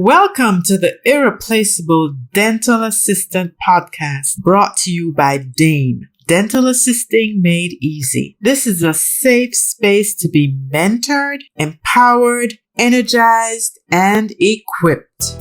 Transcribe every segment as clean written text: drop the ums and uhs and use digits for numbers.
Welcome to the Irreplaceable Dental Assistant Podcast, brought to you by Dane, Dental Assisting Made Easy. This is a safe space to be mentored, empowered, energized, and equipped.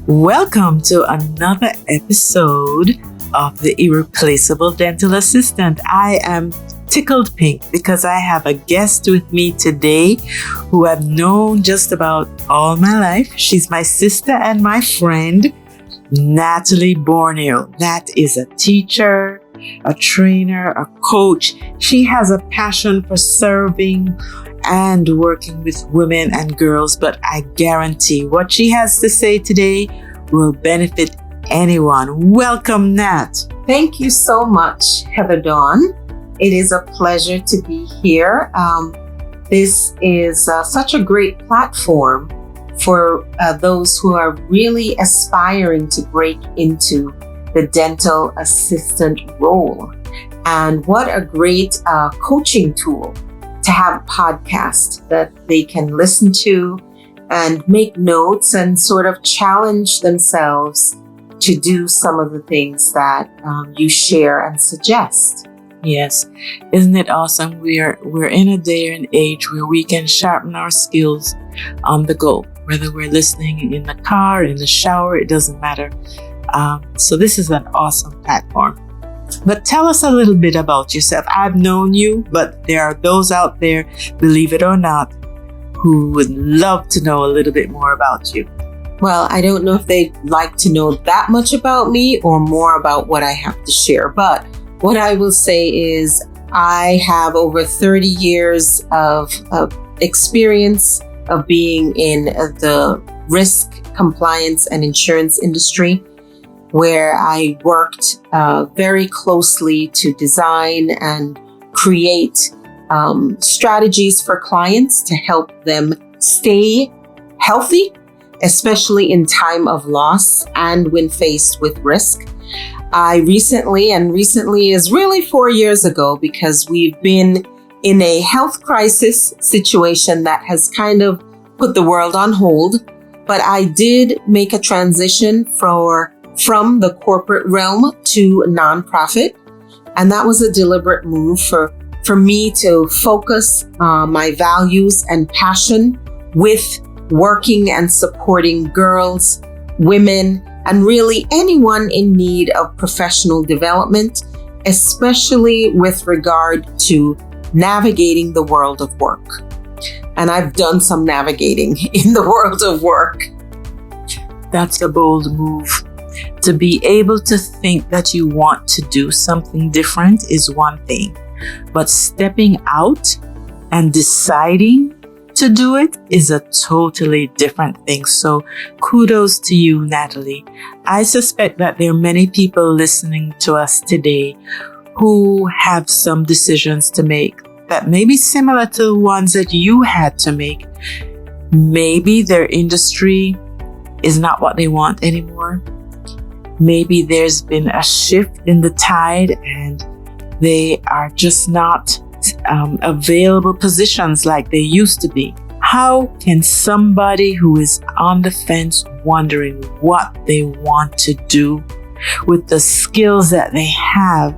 Welcome to another episode of the Irreplaceable Dental Assistant. I am tickled pink because I have a guest with me today who I've known just about all my life. She's my sister and my friend, Natalie Borneo. Nat is a teacher, a trainer, a coach. She has a passion for serving and working with women and girls, but I guarantee what she has to say today will benefit anyone. Welcome, Nat. Thank you so much, Heather Dawn. It is a pleasure to be here. This is such a great platform for those who are really aspiring to break into the dental assistant role. And what a great coaching tool to have a podcast that they can listen to and make notes and sort of challenge themselves to do some of the things that you share and suggest. Yes. Isn't it awesome? We're in a day and age where we can sharpen our skills on the go, whether we're listening in the car, in the shower, it doesn't matter. So this is an awesome platform. But tell us a little bit about yourself. I've known you, but there are those out there, believe it or not, who would love to know a little bit more about you. Well, I don't know if they'd like to know that much about me or more about what I have to share. But what I will say is I have over 30 years of experience of being in the risk, compliance, and insurance industry, where I worked very closely to design and create strategies for clients to help them stay healthy, especially in time of loss and when faced with risk. I recently is really 4 years ago, because we've been in a health crisis situation that has kind of put the world on hold. But I did make a transition from the corporate realm to nonprofit. And that was a deliberate move for me to focus my values and passion with working and supporting girls, women, and really anyone in need of professional development, especially with regard to navigating the world of work. And I've done some navigating in the world of work. That's a bold move. To be able to think that you want to do something different is one thing, but stepping out and deciding to do it is a totally different thing. So kudos to you, Natalie. I suspect that there are many people listening to us today who have some decisions to make that may be similar to the ones that you had to make. Maybe their industry is not what they want anymore. Maybe there's been a shift in the tide and they are just not available positions like they used to be. How can somebody who is on the fence wondering what they want to do with the skills that they have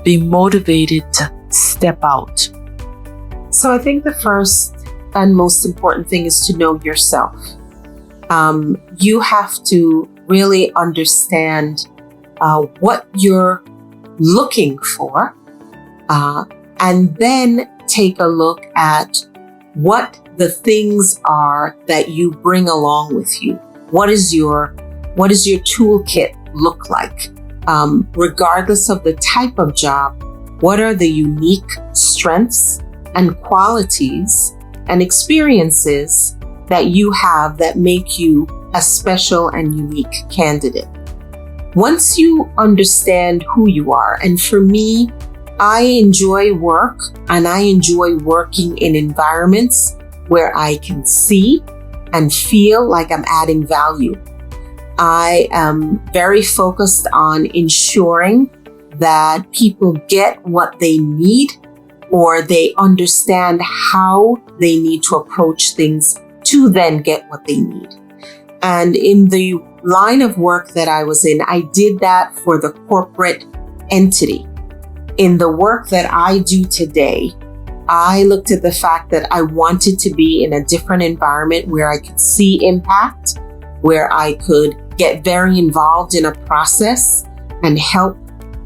be motivated to step out? So I think the first and most important thing is to know yourself. You have to really understand what you're looking for, and then take a look at what the things are that you bring along with you. What does your toolkit look like? Regardless of the type of job, what are the unique strengths and qualities and experiences that you have that make you a special and unique candidate? Once you understand who you are, and for me, I enjoy work and I enjoy working in environments where I can see and feel like I'm adding value. I am very focused on ensuring that people get what they need, or they understand how they need to approach things to then get what they need. And in the line of work that I was in, I did that for the corporate entity. In the work that I do today, I looked at the fact that I wanted to be in a different environment where I could see impact, where I could get very involved in a process and help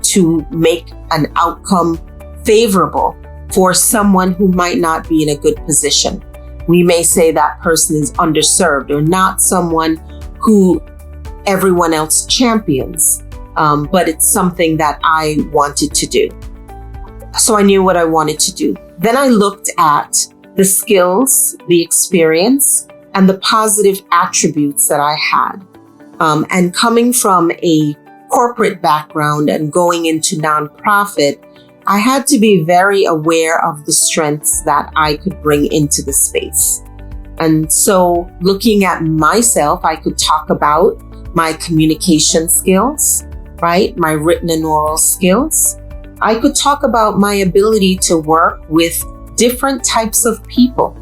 to make an outcome favorable for someone who might not be in a good position. We may say that person is underserved or not someone who everyone else champions, but it's something that I wanted to do. So I knew what I wanted to do. Then I looked at the skills, the experience, and the positive attributes that I had. And coming from a corporate background and going into nonprofit, I had to be very aware of the strengths that I could bring into the space. And so looking at myself, I could talk about my communication skills, right? My written and oral skills. I could talk about my ability to work with different types of people.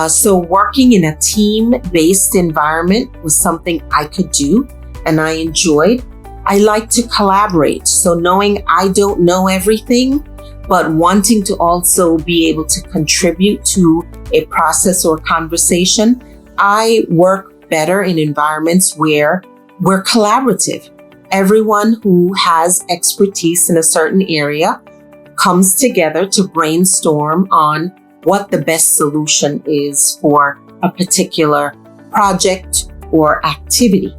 So working in a team-based environment was something I could do and I enjoyed. I like to collaborate. So knowing I don't know everything, but wanting to also be able to contribute to a process or conversation, I work better in environments where we're collaborative. Everyone who has expertise in a certain area comes together to brainstorm on what the best solution is for a particular project or activity.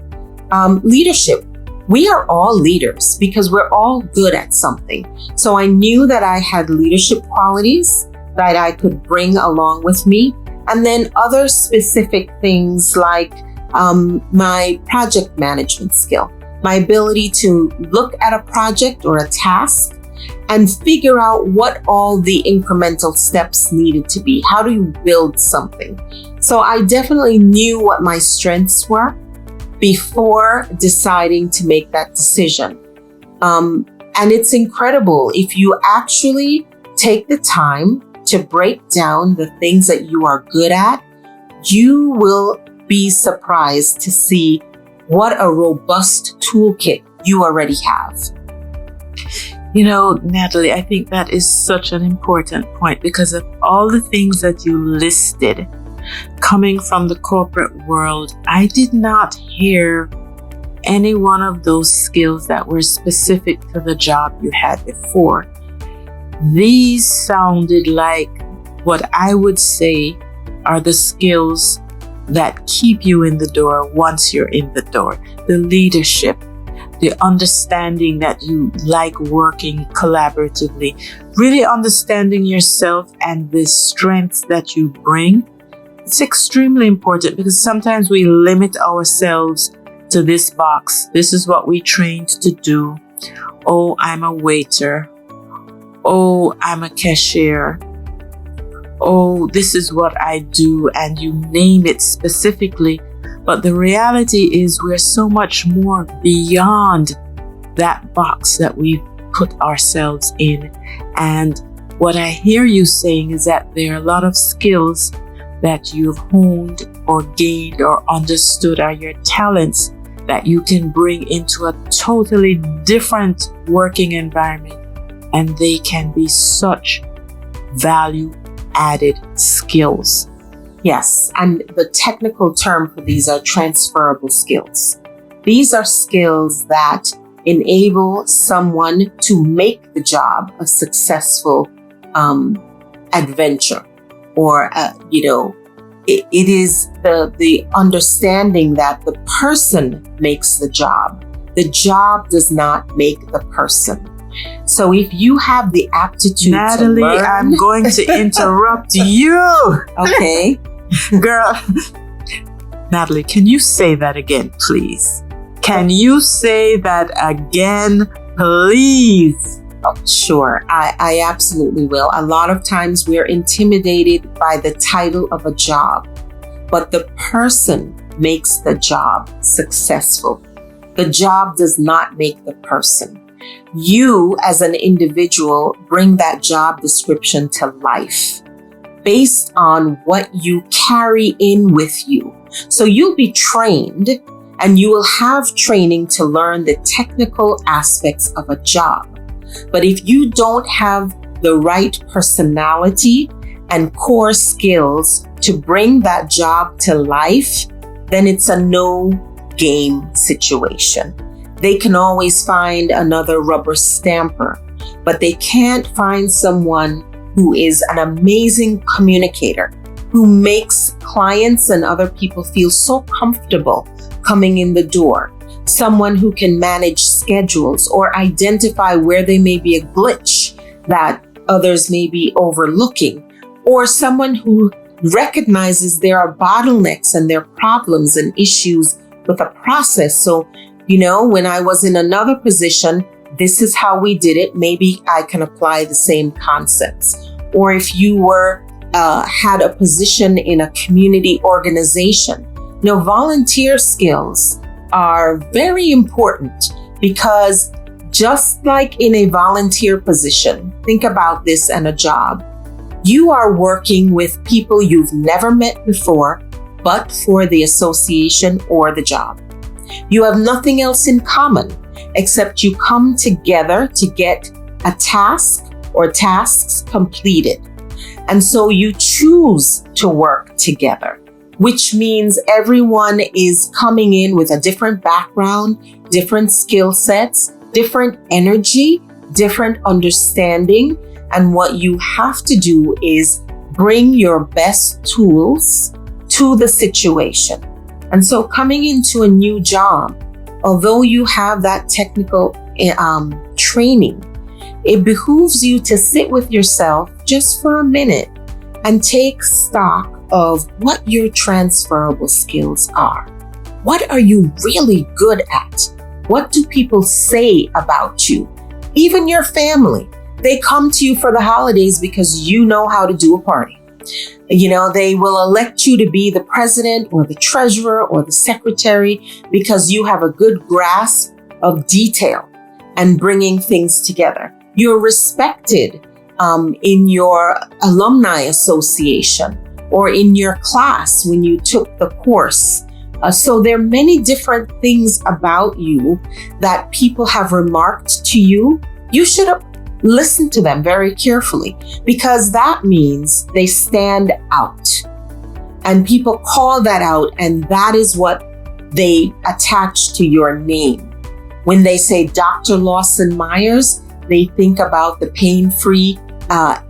Leadership. We are all leaders because we're all good at something. So I knew that I had leadership qualities that I could bring along with me. And then other specific things like my project management skill, my ability to look at a project or a task and figure out what all the incremental steps needed to be. How do you build something? So I definitely knew what my strengths were before deciding to make that decision. And it's incredible if you actually take the time to break down the things that you are good at, you will be surprised to see what a robust toolkit you already have. You know, Natalie, I think that is such an important point because of all the things that you listed. Coming from the corporate world, I did not hear any one of those skills that were specific to the job you had before. These sounded like what I would say are the skills that keep you in the door once you're in the door. The leadership, the understanding that you like working collaboratively, really understanding yourself and the strengths that you bring. It's extremely important because sometimes we limit ourselves to this box. This is what we trained to do. Oh, I'm a waiter. Oh, I'm a cashier. Oh, this is what I do, and you name it specifically. But the reality is we're so much more beyond that box that we've put ourselves in. And what I hear you saying is that there are a lot of skills that you've honed or gained or understood are your talents that you can bring into a totally different working environment, and they can be such value-added skills. Yes, and the technical term for these are transferable skills. These are skills that enable someone to make the job a successful adventure. Or, it is the understanding that the person makes the job. The job does not make the person. So if you have the aptitude Natalie, to learn... I'm going to interrupt you. Okay. Girl. Natalie, can you say that again, please? Can you say that again, please? Oh, sure, I absolutely will. A lot of times we're intimidated by the title of a job, but the person makes the job successful. The job does not make the person. You, as an individual, bring that job description to life based on what you carry in with you. So you'll be trained and you will have training to learn the technical aspects of a job. But if you don't have the right personality and core skills to bring that job to life, then it's a no game situation. They can always find another rubber stamper, but they can't find someone who is an amazing communicator, who makes clients and other people feel so comfortable coming in the door. Someone who can manage schedules or identify where there may be a glitch that others may be overlooking, or someone who recognizes there are bottlenecks and there are problems and issues with a process. So, when I was in another position, this is how we did it. Maybe I can apply the same concepts. Or if you had a position in a community organization, volunteer skills are very important, because just like in a volunteer position, think about this and a job, you are working with people you've never met before, but for the association or the job. You have nothing else in common except you come together to get a task or tasks completed. And so you choose to work together, which means everyone is coming in with a different background, different skill sets, different energy, different understanding. And what you have to do is bring your best tools to the situation. And so coming into a new job, although you have that technical training, it behooves you to sit with yourself just for a minute and take stock of what your transferable skills are. What are you really good at? What do people say about you? Even your family. They come to you for the holidays because you know how to do a party. They will elect you to be the president or the treasurer or the secretary because you have a good grasp of detail and bringing things together. You're respected in your alumni association or in your class when you took the course. So there are many different things about you that people have remarked to you. You should listen to them very carefully, because that means they stand out. And people call that out, and that is what they attach to your name. When they say Dr. Lawson Myers, they think about the pain-free,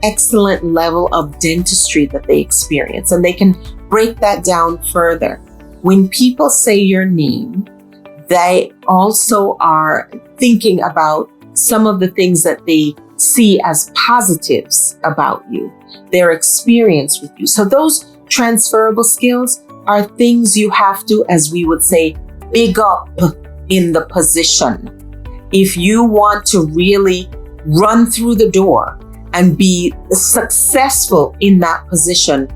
excellent level of dentistry that they experience, and they can break that down further. When people say your name, they also are thinking about some of the things that they see as positives about you, their experience with you. So those transferable skills are things you have to, as we would say, big up in the position. If you want to really run through the door and be successful in that position,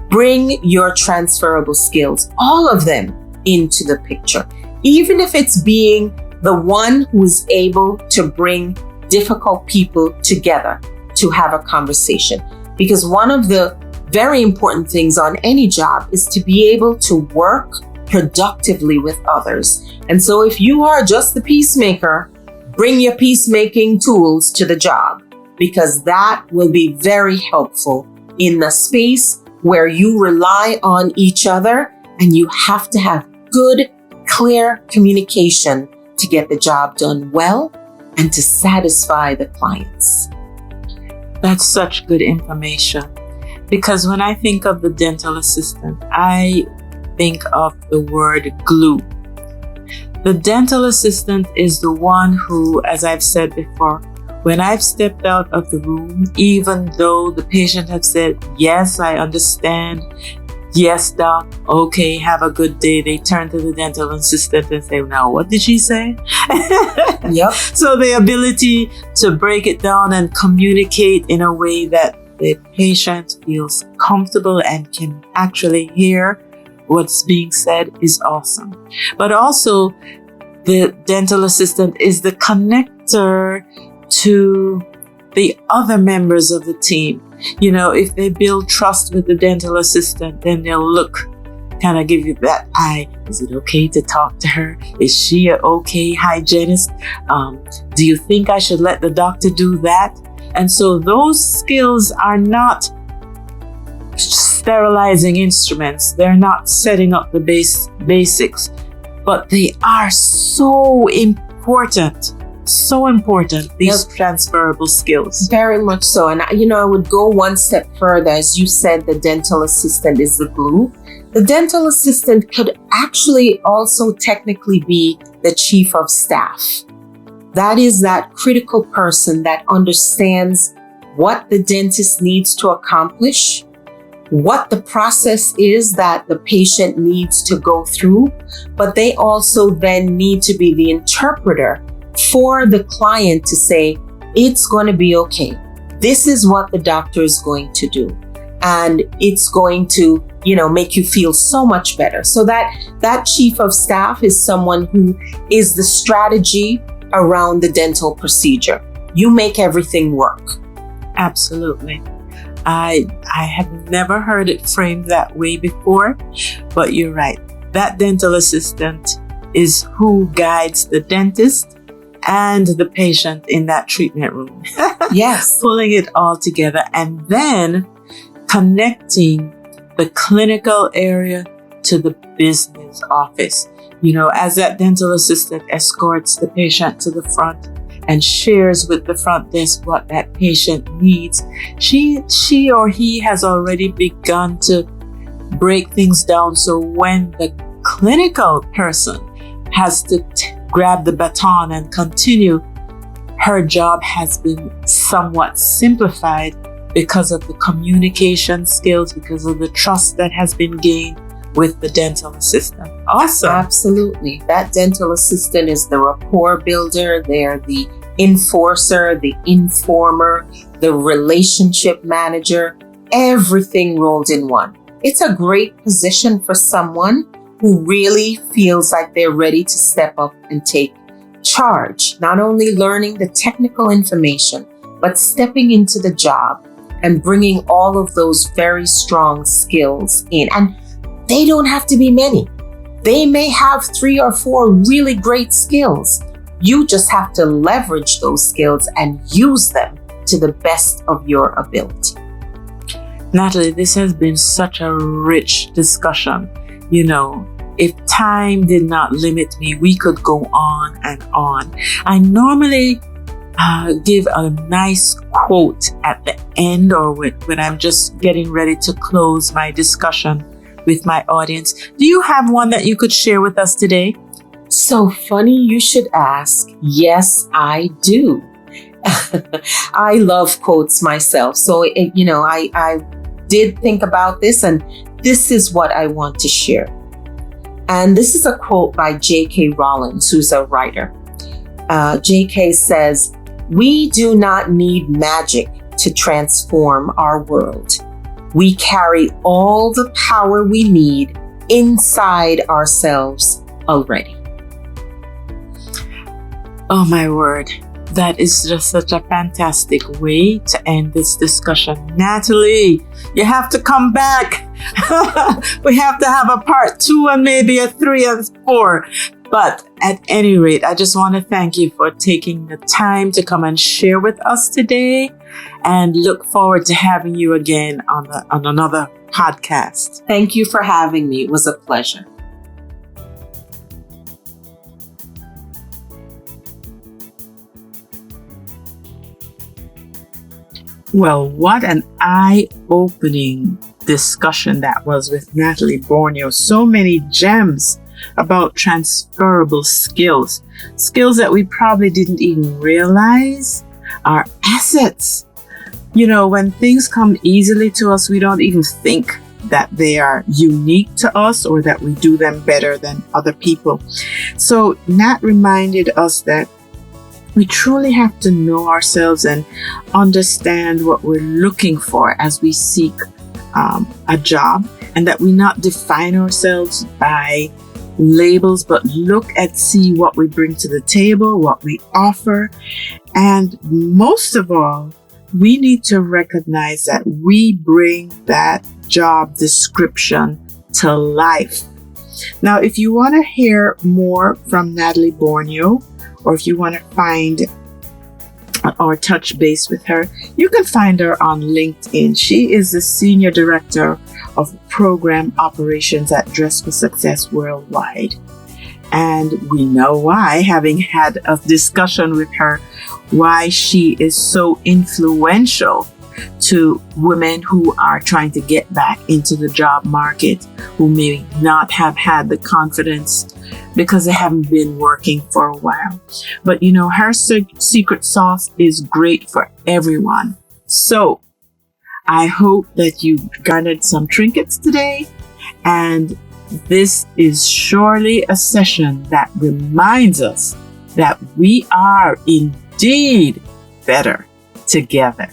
bring your transferable skills, all of them, into the picture. Even if it's being the one who is able to bring difficult people together to have a conversation. Because one of the very important things on any job is to be able to work productively with others. And so if you are just the peacemaker, bring your peacemaking tools to the job, because that will be very helpful in the space where you rely on each other and you have to have good, clear communication to get the job done well and to satisfy the clients. That's such good information, because when I think of the dental assistant, I think of the word glue. The dental assistant is the one who, as I've said before, when I've stepped out of the room, even though the patient has said, yes, I understand, yes, doc, okay, have a good day, they turn to the dental assistant and say, now, what did she say? Yep. So the ability to break it down and communicate in a way that the patient feels comfortable and can actually hear what's being said is awesome. But also, the dental assistant is the connector character to the other members of the team. You know, if they build trust with the dental assistant, then they'll look, kind of give you that eye. Is it okay to talk to her? Is she an okay hygienist? Do you think I should let the doctor do that? And so those skills are not sterilizing instruments. They're not setting up the basics, but they are so important. So important, these transferable skills. Very much so. And, I would go one step further. As you said, the dental assistant is the glue. The dental assistant could actually also technically be the chief of staff. That is that critical person that understands what the dentist needs to accomplish, what the process is that the patient needs to go through, but they also then need to be the interpreter for the client to say, it's going to be okay. This is what the doctor is going to do. And it's going to, make you feel so much better. So that chief of staff is someone who is the strategy around the dental procedure. You make everything work. Absolutely. I have never heard it framed that way before, but you're right. That dental assistant is who guides the dentist and the patient in that treatment room. Yes. Pulling it all together and then connecting the clinical area to the business office. As that dental assistant escorts the patient to the front and shares with the front desk what that patient needs, she or he has already begun to break things down. So when the clinical person has to grab the baton and continue, her job has been somewhat simplified because of the communication skills, because of the trust that has been gained with the dental assistant. Awesome. Absolutely. That dental assistant is the rapport builder. They're the enforcer, the informer, the relationship manager, everything rolled in one. It's a great position for someone who really feels like they're ready to step up and take charge, not only learning the technical information, but stepping into the job and bringing all of those very strong skills in. And they don't have to be many. They may have 3 or 4 really great skills. You just have to leverage those skills and use them to the best of your ability. Natalie, this has been such a rich discussion. If time did not limit me, we could go on and on. I normally give a nice quote at the end or when I'm just getting ready to close my discussion with my audience. Do you have one that you could share with us today? So funny you should ask. Yes, I do. I love quotes myself. So, I did think about this, and this is what I want to share. And this is a quote by J.K. Rowling, who's a writer. J.K. says, "We do not need magic to transform our world. We carry all the power we need inside ourselves already." Oh my word. That is just such a fantastic way to end this discussion. Natalie, you have to come back. We have to have a part 2 and maybe a 3 and 4. But at any rate, I just want to thank you for taking the time to come and share with us today, and look forward to having you again on another podcast. Thank you for having me. It was a pleasure. Well, what an eye-opening discussion that was with Natalie Borneo. So many gems about transferable skills that we probably didn't even realize are assets. When things come easily to us, we don't even think that they are unique to us or that we do them better than other people. So Nat reminded us that we truly have to know ourselves and understand what we're looking for as we seek a job, and that we not define ourselves by labels, but see what we bring to the table, what we offer. And most of all, we need to recognize that we bring that job description to life. Now, if you want to hear more from Natalie Borneo, or if you want to find or touch base with her, you can find her on LinkedIn. She is the Senior Director of Program Operations at Dress for Success Worldwide. And we know why, having had a discussion with her, why she is so influential to women who are trying to get back into the job market, who may not have had the confidence because they haven't been working for a while. But you know, her secret sauce is great for everyone. So I hope that you garnered some trinkets today, and this is surely a session that reminds us that we are indeed better together.